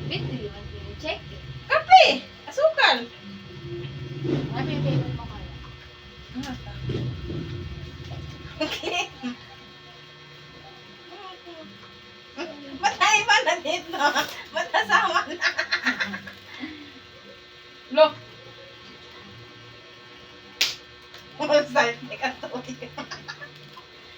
Bit, do you want to check it? Kape! Asukal! Ano yung favorite mo kaya? Okay. Matay ba na dito? Matasama na. Look. Salty ka tuyo.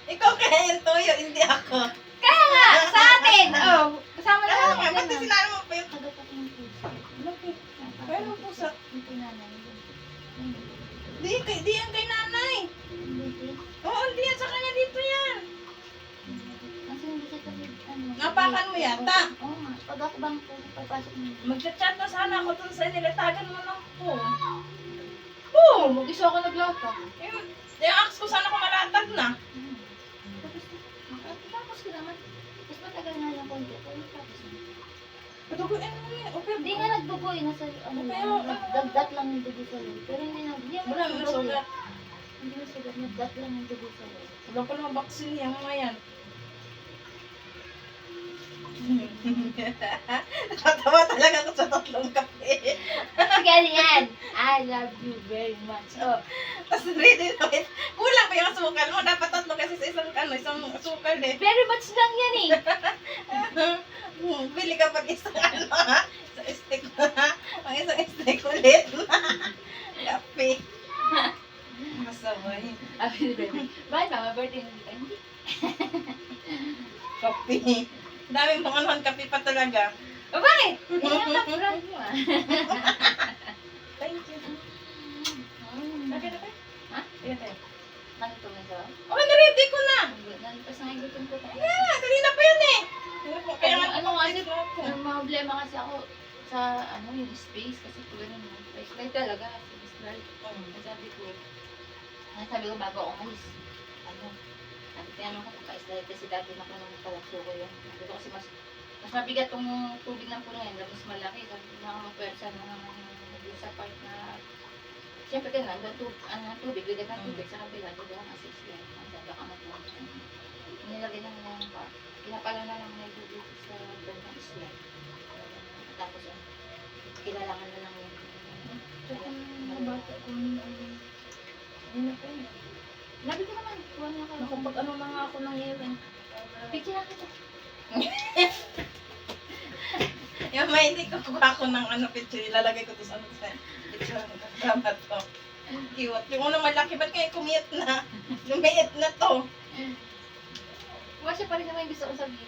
Ikaw kaya yung tuyo, hindi ako. Kaya nga! Sa atin! Oh, kasama na Kaya ako. nga, ba't sinara mo pa yung... Tagapat yung puso. Laki. Pero pusa. Yung pinanay. Di yan kay nanay. Oo, hindi yan sa kanya dito yan. Kasi hindi siya kasi, ano. Napakan mo yata. Oo nga. Pag ako bang papasok mo. Magchat-chat na sana ako dun sa nilatagan mo ng phone. Boom! Mag-isa ako naglata. Yung ax ko sana kung malatag na. Tapos ko naman. Mas matagal nga lang konti. Pero tapos na. Paduguin mo yan. Okay. Hindi nga nagdugo eh. Nasa, ano, Pero, nagdat lang yung dugo sa loob. Pero hindi na, hindi Wala mo sugat. Hindi na sugat. Nagdat lang yung dugo sa loob. Wala pa naman vaccine yan mga yan. Natatawa talaga ako sa tatlong kape. Ganyan. I love you very much. Oh. Tapos ready na it. Kulang pa yung asukal mo. Dapat tatlo kasi sa isang asukal eh. Very much lang yan eh. Bili ka pag isang ano ha. Isang stick na. Ang isang stick ulit na. Kape. Masaway. Happy birthday. Bakit mama birthday hindi ka? Hindi. Kape. Dami mong anuhan kape pa talaga. O bakit? Hindi ang friend mo ah. Thank you. Okay na kayo? Ha? Sige tayo. Nandito mo ito? Oh, na-ready ko na. Nalipas na yung gutom ko. Yeah, kanina pa yan eh. Kaya nga Ano kasi, ako. ang problema kasi ako sa ano yung space kasi po ganun mo. Slide talaga. Slide. Sabi ko bago ako umalis. Ano? Sabi ko naman kung pa-slide kasi dati na ko nang palakso ko yun. Sabi ko kasi mas mabigat tong tubig ng puno yan. Mas malaki. Sabi ko nakakapwersa na sa part na siyempre ka na, tubig, ligat ng tubig sa kabila. Sabi ko kasi slide. Sabi ka matulog. Nilagay na nila yung part. Pinapala na lang na tubig sa bandang slide. Tapos kilalangan na lang yung Bata ko ano pa yun. Labi ko naman, kuha niya kayo. Nakapag ano na nga ako ng ewan. Picture lang kita. Yung may hindi ko kuha ko ng ano picture, ilalagay ko to sa ano sa picture ng drama to. Cute. Yung unang malaki, ba't kayo kumiyat na? Lumiit na to. Kuha siya pa rin naman yung gusto ko sabihin.